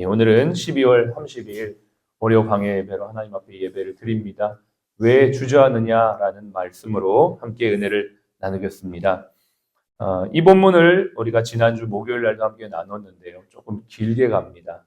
오늘은 12월 30일 월요 광야 예배로 하나님 앞에 예배를 드립니다. 왜 주저하느냐라는 말씀으로 함께 은혜를 나누겠습니다. 이 본문을 우리가 지난주 목요일 날도 함께 나눴는데요. 조금 길게 갑니다.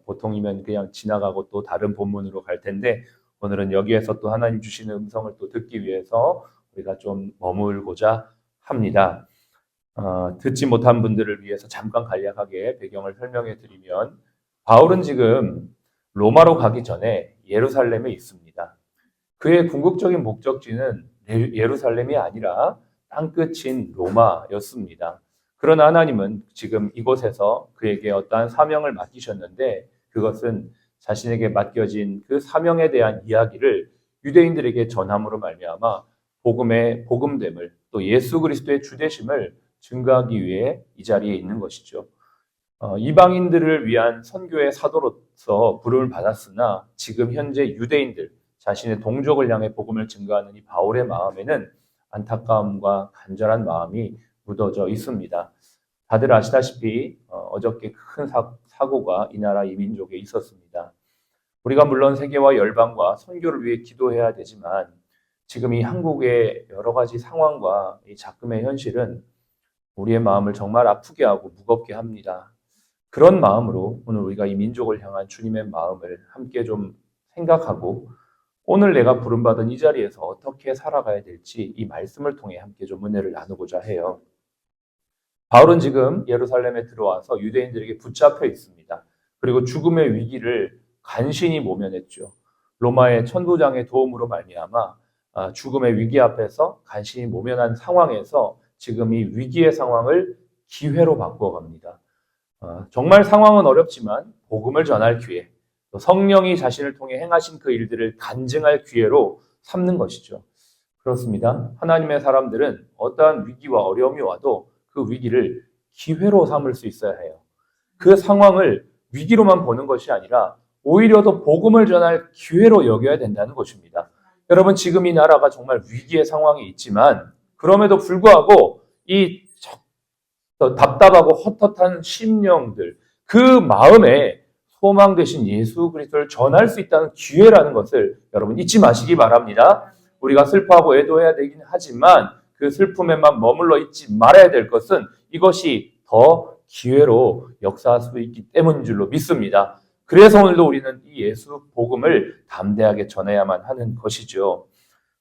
보통이면 그냥 지나가고 또 다른 본문으로 갈 텐데 오늘은 여기에서 또 하나님 주시는 음성을 또 듣기 위해서 우리가 좀 머물고자 합니다. 듣지 못한 분들을 위해서 잠깐 간략하게 배경을 설명해 드리면 바울은 지금 로마로 가기 전에 예루살렘에 있습니다. 그의 궁극적인 목적지는 예루살렘이 아니라 땅끝인 로마였습니다. 그러나 하나님은 지금 이곳에서 그에게 어떠한 사명을 맡기셨는데 그것은 자신에게 맡겨진 그 사명에 대한 이야기를 유대인들에게 전함으로 말미암아 복음의 복음됨을 또 예수 그리스도의 주되심을 증거하기 위해 이 자리에 있는 것이죠. 이방인들을 위한 선교의 사도로서 부름을 받았으나 지금 현재 유대인들, 자신의 동족을 향해 복음을 증거하는 이 바울의 마음에는 안타까움과 간절한 마음이 묻어져 있습니다. 다들 아시다시피 어저께 큰 사고가 이 나라 이 민족에 있었습니다. 우리가 물론 세계와 열방과 선교를 위해 기도해야 되지만 지금 이 한국의 여러 가지 상황과 이 작금의 현실은 우리의 마음을 정말 아프게 하고 무겁게 합니다. 그런 마음으로 오늘 우리가 이 민족을 향한 주님의 마음을 함께 좀 생각하고 오늘 내가 부름받은 이 자리에서 어떻게 살아가야 될지 이 말씀을 통해 함께 좀 은혜를 나누고자 해요. 바울은 지금 예루살렘에 들어와서 유대인들에게 붙잡혀 있습니다. 그리고 죽음의 위기를 간신히 모면했죠. 로마의 천부장의 도움으로 말미암아 죽음의 위기 앞에서 간신히 모면한 상황에서 지금 이 위기의 상황을 기회로 바꾸어갑니다. 정말 상황은 어렵지만 복음을 전할 기회, 또 성령이 자신을 통해 행하신 그 일들을 간증할 기회로 삼는 것이죠. 그렇습니다. 하나님의 사람들은 어떠한 위기와 어려움이 와도 그 위기를 기회로 삼을 수 있어야 해요. 그 상황을 위기로만 보는 것이 아니라 오히려 더 복음을 전할 기회로 여겨야 된다는 것입니다. 여러분, 지금 이 나라가 정말 위기의 상황이 있지만 그럼에도 불구하고 이 답답하고 헛헛한 심령들, 그 마음에 소망 되신 예수 그리스도를 전할 수 있다는 기회라는 것을 여러분 잊지 마시기 바랍니다. 우리가 슬퍼하고 애도해야 되긴 하지만 그 슬픔에만 머물러 있지 말아야 될 것은 이것이 더 기회로 역사할 수 있기 때문인 줄로 믿습니다. 그래서 오늘도 우리는 이 예수 복음을 담대하게 전해야만 하는 것이죠.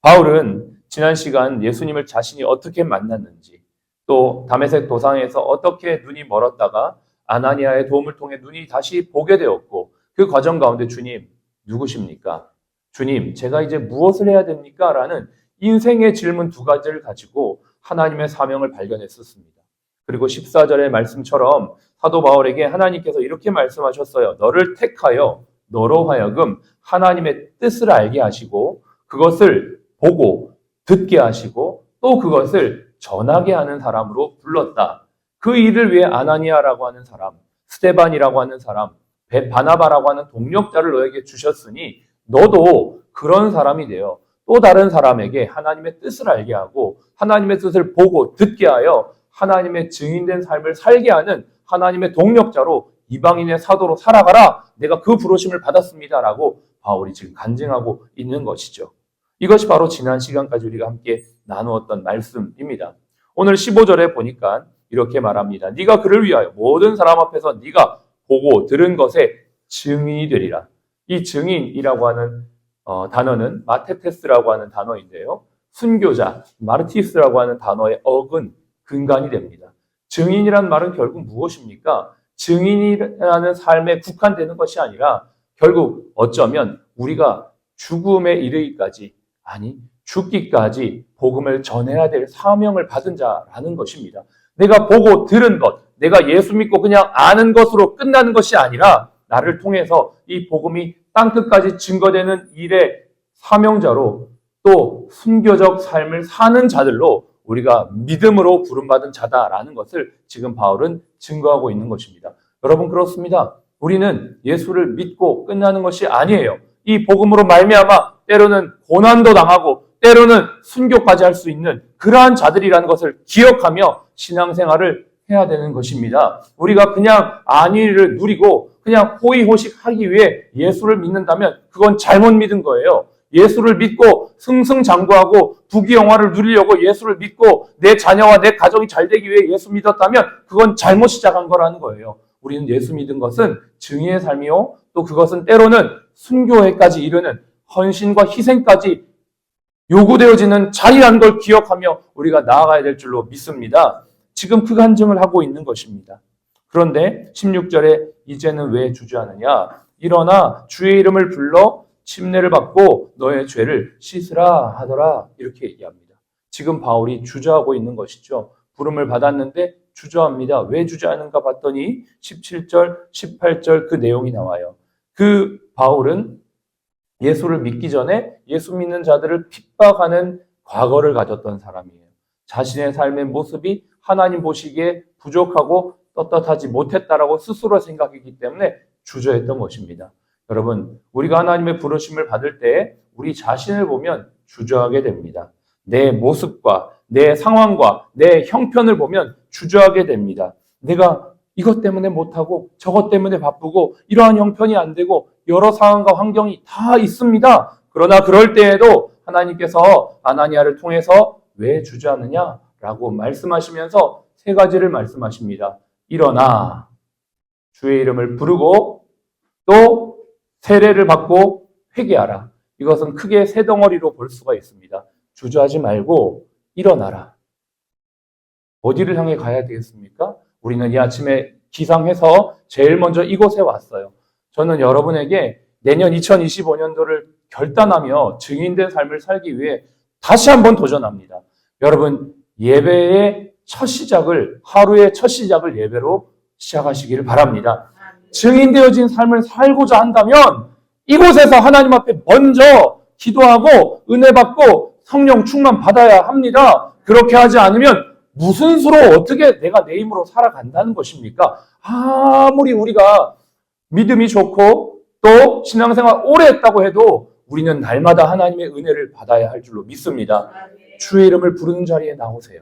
바울은 지난 시간 예수님을 자신이 어떻게 만났는지 또 다메섹 도상에서 어떻게 눈이 멀었다가 아나니아의 도움을 통해 눈이 다시 보게 되었고 그 과정 가운데 주님 누구십니까? 주님 제가 이제 무엇을 해야 됩니까? 라는 인생의 질문 두 가지를 가지고 하나님의 사명을 발견했었습니다. 그리고 14절의 말씀처럼 사도 바울에게 하나님께서 이렇게 말씀하셨어요. 너를 택하여 너로 하여금 하나님의 뜻을 알게 하시고 그것을 보고 듣게 하시고 또 그것을 전하게 하는 사람으로 불렀다. 그 일을 위해 아나니아라고 하는 사람, 스데반이라고 하는 사람, 바나바라고 하는 동력자를 너에게 주셨으니 너도 그런 사람이 되어 또 다른 사람에게 하나님의 뜻을 알게 하고 하나님의 뜻을 보고 듣게 하여 하나님의 증인된 삶을 살게 하는 하나님의 동력자로 이방인의 사도로 살아가라. 내가 그 부르심을 받았습니다라고 바울이 지금 간증하고 있는 것이죠. 이것이 바로 지난 시간까지 우리가 함께 나누었던 말씀입니다. 오늘 15절에 보니까 이렇게 말합니다. 네가 그를 위하여 모든 사람 앞에서 네가 보고 들은 것의 증인이 되리라. 이 증인이라고 하는 단어는 마테테스라고 하는 단어인데요. 순교자, 마르티스라고 하는 단어의 어근, 근간이 됩니다. 증인이란 말은 결국 무엇입니까? 증인이라는 삶에 국한되는 것이 아니라 결국 어쩌면 우리가 죽음에 이르기까지 아니 죽기까지 복음을 전해야 될 사명을 받은 자라는 것입니다. 내가 보고 들은 것, 내가 예수 믿고 그냥 아는 것으로 끝나는 것이 아니라 나를 통해서 이 복음이 땅끝까지 증거되는 일의 사명자로 또 순교적 삶을 사는 자들로 우리가 믿음으로 부름받은 자다라는 것을 지금 바울은 증거하고 있는 것입니다. 여러분 그렇습니다. 우리는 예수를 믿고 끝나는 것이 아니에요. 이 복음으로 말미암아 때로는 고난도 당하고 때로는 순교까지 할 수 있는 그러한 자들이라는 것을 기억하며 신앙생활을 해야 되는 것입니다. 우리가 그냥 안위를 누리고 그냥 호의호식 하기 위해 예수를 믿는다면 그건 잘못 믿은 거예요. 예수를 믿고 승승장구하고 부귀영화를 누리려고 예수를 믿고 내 자녀와 내 가정이 잘 되기 위해 예수 믿었다면 그건 잘못 시작한 거라는 거예요. 우리는 예수 믿은 것은 증인의 삶이요. 또 그것은 때로는 순교회까지 이르는 헌신과 희생까지 요구되어지는 자리라는 걸 기억하며 우리가 나아가야 될 줄로 믿습니다. 지금 그 간증을 하고 있는 것입니다. 그런데 16절에 이제는 왜 주저하느냐? 일어나 주의 이름을 불러 침례를 받고 너의 죄를 씻으라 하더라. 이렇게 얘기합니다. 지금 바울이 주저하고 있는 것이죠. 부름을 받았는데 주저합니다. 왜 주저하는가 봤더니 17절, 18절 그 내용이 나와요. 그 바울은 예수를 믿기 전에 예수 믿는 자들을 핍박하는 과거를 가졌던 사람이에요. 자신의 삶의 모습이 하나님 보시기에 부족하고 떳떳하지 못했다라고 스스로 생각했기 때문에 주저했던 것입니다. 여러분, 우리가 하나님의 부르심을 받을 때 우리 자신을 보면 주저하게 됩니다. 내 모습과 내 상황과 내 형편을 보면 주저하게 됩니다. 내가 이것 때문에 못하고 저것 때문에 바쁘고 이러한 형편이 안 되고 여러 상황과 환경이 다 있습니다. 그러나 그럴 때에도 하나님께서 아나니아를 통해서 왜 주저하느냐라고 말씀하시면서 세 가지를 말씀하십니다. 일어나 주의 이름을 부르고 또 세례를 받고 회개하라. 이것은 크게 세 덩어리로 볼 수가 있습니다. 주저하지 말고 일어나라. 어디를 향해 가야 되겠습니까? 우리는 이 아침에 기상해서 제일 먼저 이곳에 왔어요. 저는 여러분에게 내년 2025년도를 결단하며 증인된 삶을 살기 위해 다시 한번 도전합니다. 여러분, 예배의 첫 시작을, 하루의 첫 시작을 예배로 시작하시기를 바랍니다. 증인되어진 삶을 살고자 한다면 이곳에서 하나님 앞에 먼저 기도하고 은혜 받고 성령 충만 받아야 합니다. 그렇게 하지 않으면 무슨 수로 어떻게 내가 내 힘으로 살아간다는 것입니까? 아무리 우리가 믿음이 좋고 또 신앙생활 오래 했다고 해도 우리는 날마다 하나님의 은혜를 받아야 할 줄로 믿습니다. 주의 이름을 부르는 자리에 나오세요.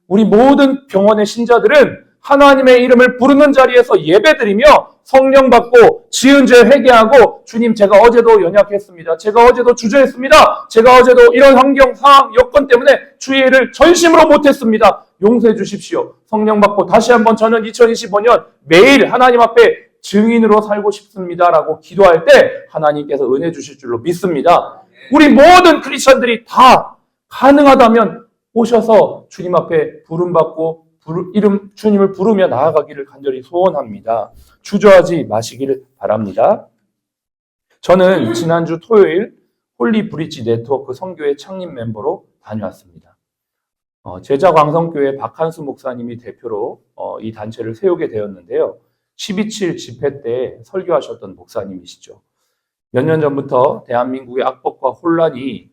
우리 모든 병원의 신자들은 하나님의 이름을 부르는 자리에서 예배드리며 성령 받고 지은 죄 회개하고 주님 제가 어제도 연약했습니다. 제가 어제도 주저했습니다. 제가 어제도 이런 환경, 상황, 여건 때문에 주의 일을 전심으로 못했습니다. 용서해 주십시오. 성령 받고 다시 한번 저는 2025년 매일 하나님 앞에 증인으로 살고 싶습니다라고 기도할 때 하나님께서 은혜 주실 줄로 믿습니다. 우리 모든 크리스천들이 다 가능하다면 오셔서 주님 앞에 부름받고 주님을 부르며 나아가기를 간절히 소원합니다. 주저하지 마시기를 바랍니다. 저는 지난주 토요일 홀리 브릿지 네트워크 선교회 창립 멤버로 다녀왔습니다. 제자광성교회 박한수 목사님이 대표로 이 단체를 세우게 되었는데요. 12.7 집회 때 설교하셨던 목사님이시죠. 몇 년 전부터 대한민국의 악법과 혼란이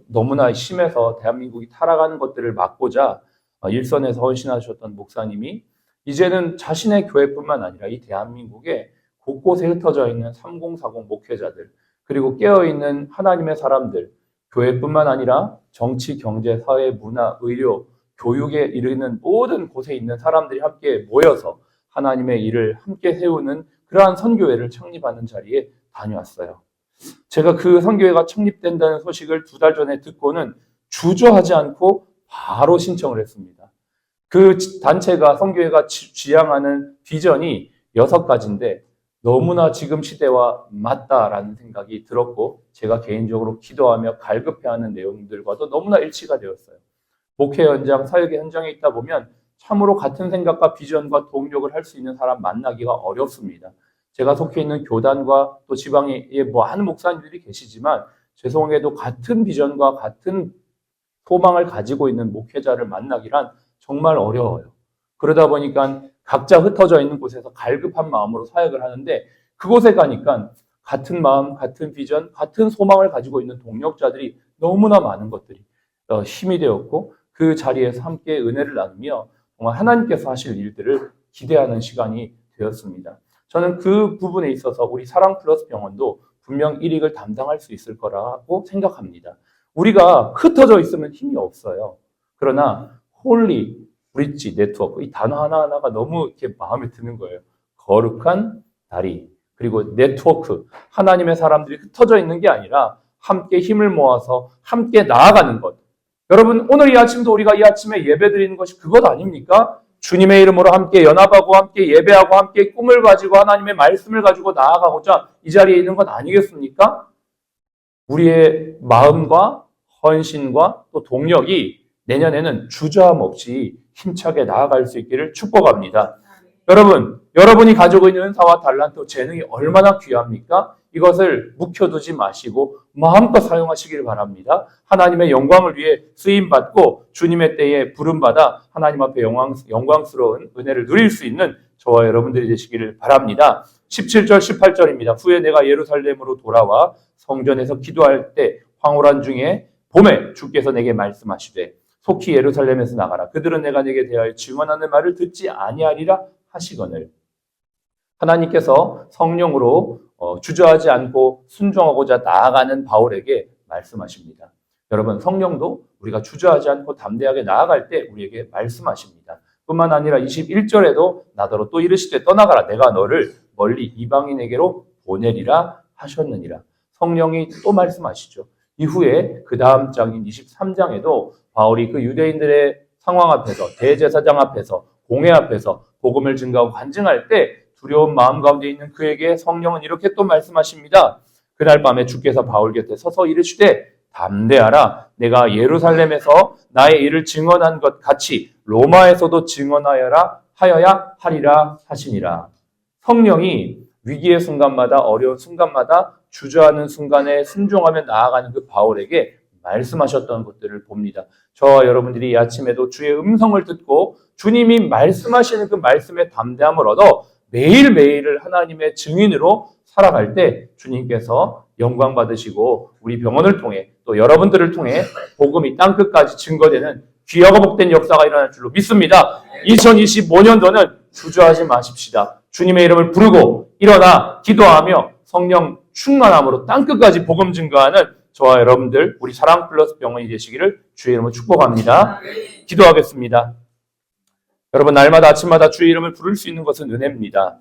너무나 심해서 대한민국이 타락하는 것들을 막고자 일선에서 헌신하셨던 목사님이 이제는 자신의 교회뿐만 아니라 이 대한민국에 곳곳에 흩어져 있는 3040 목회자들 그리고 깨어있는 하나님의 사람들 교회뿐만 아니라 정치, 경제, 사회, 문화, 의료, 교육에 이르는 모든 곳에 있는 사람들이 함께 모여서 하나님의 일을 함께 세우는 그러한 선교회를 창립하는 자리에 다녀왔어요. 제가 그 선교회가 창립된다는 소식을 2달 전에 듣고는 주저하지 않고 바로 신청을 했습니다. 그 단체가, 선교회가 지향하는 비전이 6가지인데 너무나 지금 시대와 맞다라는 생각이 들었고 제가 개인적으로 기도하며 갈급해하는 내용들과도 너무나 일치가 되었어요. 목회 현장, 사역의 현장에 있다 보면 참으로 같은 생각과 비전과 동력을 할 수 있는 사람 만나기가 어렵습니다. 제가 속해 있는 교단과 또 지방에 많은 목사님들이 계시지만 죄송해도 같은 비전과 같은 소망을 가지고 있는 목회자를 만나기란 정말 어려워요. 그러다 보니까 각자 흩어져 있는 곳에서 갈급한 마음으로 사역을 하는데 그곳에 가니까 같은 마음, 같은 비전, 같은 소망을 가지고 있는 동력자들이 너무나 많은 것들이 힘이 되었고 그 자리에서 함께 은혜를 나누며 정말 하나님께서 하실 일들을 기대하는 시간이 되었습니다. 저는 그 부분에 있어서 우리 사랑플러스 병원도 분명 일익을 담당할 수 있을 거라고 생각합니다. 우리가 흩어져 있으면 힘이 없어요. 그러나 홀리 브릿지 네트워크 이 단어 하나하나가 너무 이렇게 마음에 드는 거예요. 거룩한 다리, 그리고 네트워크, 하나님의 사람들이 흩어져 있는 게 아니라 함께 힘을 모아서 함께 나아가는 것. 여러분, 오늘 이 아침도 우리가 이 아침에 예배 드리는 것이 그것 아닙니까? 주님의 이름으로 함께 연합하고 함께 예배하고 함께 꿈을 가지고 하나님의 말씀을 가지고 나아가고자 이 자리에 있는 것 아니겠습니까? 우리의 마음과 헌신과 또 동력이 내년에는 주저함 없이 힘차게 나아갈 수 있기를 축복합니다. 여러분이 가지고 있는 은사와 달란트, 재능이 얼마나 귀합니까? 이것을 묵혀두지 마시고 마음껏 사용하시길 바랍니다. 하나님의 영광을 위해 쓰임받고 주님의 때에 부름받아 하나님 앞에 영광스러운 은혜를 누릴 수 있는 저와 여러분들이 되시기를 바랍니다. 17절, 18절입니다. 후에 내가 예루살렘으로 돌아와 성전에서 기도할 때 황홀한 중에 봄에 주께서 내게 말씀하시되 속히 예루살렘에서 나가라. 그들은 내가 내게 대하여 증언하는 말을 듣지 아니하리라 하시거늘. 하나님께서 성령으로 주저하지 않고 순종하고자 나아가는 바울에게 말씀하십니다. 여러분, 성령도 우리가 주저하지 않고 담대하게 나아갈 때 우리에게 말씀하십니다. 뿐만 아니라 21절에도 나더러 또 이르시되 떠나가라. 내가 너를 멀리 이방인에게로 보내리라 하셨느니라. 성령이 또 말씀하시죠. 이후에 그 다음 장인 23장에도 바울이 그 유대인들의 상황 앞에서, 대제사장 앞에서, 공회 앞에서 복음을 증거하고 간증할 때 두려운 마음 가운데 있는 그에게 성령은 이렇게 또 말씀하십니다. 그날 밤에 주께서 바울 곁에 서서 이르시되 담대하라. 내가 예루살렘에서 나의 일을 증언한 것 같이 로마에서도 증언하여야 하리라 하시니라. 성령이 위기의 순간마다, 어려운 순간마다 주저하는 순간에 순종하며 나아가는 그 바울에게 말씀하셨던 것들을 봅니다. 저와 여러분들이 이 아침에도 주의 음성을 듣고 주님이 말씀하시는 그 말씀에 담대함을 얻어 매일매일을 하나님의 증인으로 살아갈 때 주님께서 영광 받으시고 우리 병원을 통해 또 여러분들을 통해 복음이 땅끝까지 증거되는 귀하고 복된 역사가 일어날 줄로 믿습니다. 2025년도는 주저하지 마십시다. 주님의 이름을 부르고 일어나 기도하며 성령 충만함으로 땅끝까지 복음 증거하는 저와 여러분들 우리 사랑 플러스 병원이 되시기를 주의 이름으로 축복합니다. 기도하겠습니다. 여러분, 날마다 아침마다 주의 이름을 부를 수 있는 것은 은혜입니다.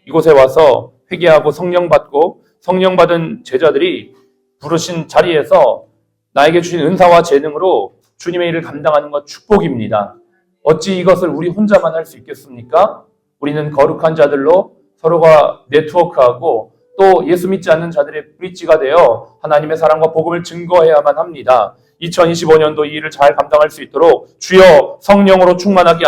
이곳에 와서 회개하고 성령 받고 성령 받은 제자들이 부르신 자리에서 나에게 주신 은사와 재능으로 주님의 일을 감당하는 것 축복입니다. 어찌 이것을 우리 혼자만 할 수 있겠습니까? 우리는 거룩한 자들로 서로가 네트워크하고 또 예수 믿지 않는 자들의 브릿지가 되어 하나님의 사랑과 복음을 증거해야만 합니다. 2025년도 이 일을 잘 감당할 수 있도록 주여 성령으로 충만하게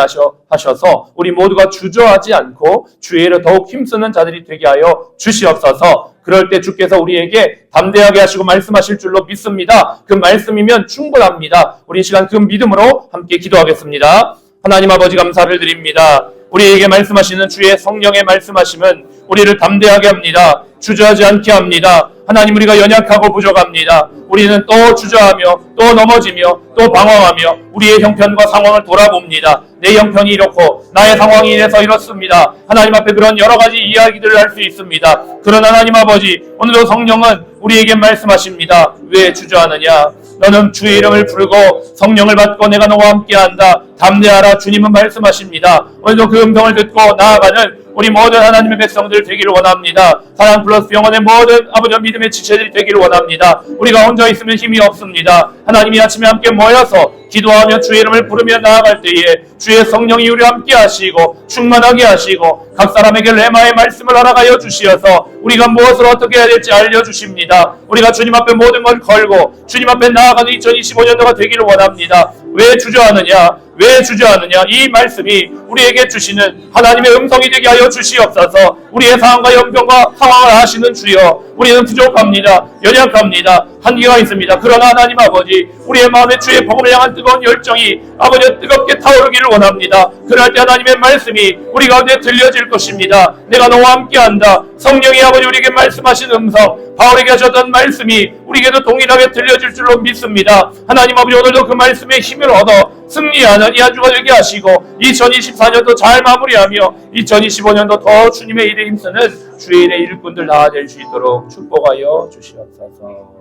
하셔서 우리 모두가 주저하지 않고 주의 일을 더욱 힘쓰는 자들이 되게 하여 주시옵소서. 그럴 때 주께서 우리에게 담대하게 하시고 말씀하실 줄로 믿습니다. 그 말씀이면 충분합니다. 우리 이 시간 그 믿음으로 함께 기도하겠습니다. 하나님 아버지 감사를 드립니다. 우리에게 말씀하시는 주의 성령의 말씀하심은 우리를 담대하게 합니다. 주저하지 않게 합니다. 하나님, 우리가 연약하고 부족합니다. 우리는 또 주저하며 또 넘어지며 또 방황하며 우리의 형편과 상황을 돌아봅니다. 내 형편이 이렇고 나의 상황이 이래서 이렇습니다. 하나님 앞에 그런 여러 가지 이야기들을 할 수 있습니다. 그러나 하나님 아버지, 오늘도 성령은 우리에게 말씀하십니다. 왜 주저하느냐? 너는 주의 이름을 부르고 성령을 받고 내가 너와 함께한다. 담대하라. 주님은 말씀하십니다. 오늘도 그 음성을 듣고 나아가는 우리 모든 하나님의 백성들 되기를 원합니다. 사랑 플러스 영혼의 모든 아버지 믿음의 지체들이 되기를 원합니다. 우리가 혼자 있으면 힘이 없습니다. 하나님이 아침에 함께 모여서 기도하며 주의 이름을 부르며 나아갈 때에 주의 성령이 우리와 함께 하시고 충만하게 하시고 각 사람에게 레마의 말씀을 허락하여 주시어서 우리가 무엇을 어떻게 해야 될지 알려주십니다. 우리가 주님 앞에 모든 걸 걸고 주님 앞에 나아가는 2025년도가 되기를 원합니다. 왜 주저하느냐? 왜 주저하느냐? 이 말씀이 우리에게 주시는 하나님의 음성이 되게 하여 주시옵소서. 우리의 상황과 형편과 상황을 아시는 주여, 우리는 부족합니다. 연약합니다. 한계가 있습니다. 그러나 하나님 아버지, 우리의 마음에 주의 복음을 향한 뜨거운 열정이 아버지 뜨겁게 타오르기를 원합니다. 그럴 때 하나님의 말씀이 우리 가운데 들려질 것입니다. 내가 너와 함께한다. 성령이 아버지 우리에게 말씀하신 음성, 바울에게 하셨던 말씀이 우리에게도 동일하게 들려질 줄로 믿습니다. 하나님 아버지, 오늘도 그 말씀에 힘을 얻어 승리하는 이 한 주가 되게 하시고 2024년도 잘 마무리하며 2025년도 더 주님의 일에 힘쓰는 주의 일의 일꾼들 다 될 수 있도록 축복하여 주시옵소서.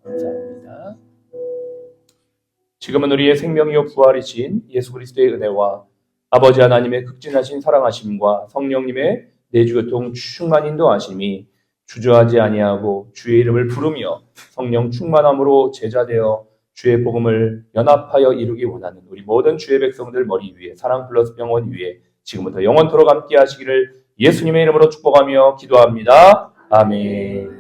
감사합니다. 지금은 우리의 생명이요 부활이신 예수 그리스도의 은혜와 아버지 하나님의 극진하신 사랑하심과 성령님의 내주교통 충만 인도하심이 주저하지 아니하고 주의 이름을 부르며 성령 충만함으로 제자되어 주의 복음을 연합하여 이루기 원하는 우리 모든 주의 백성들 머리 위에 사랑 플러스 병원 위에 지금부터 영원토록 함께 하시기를 예수님의 이름으로 축복하며 기도합니다. 아멘.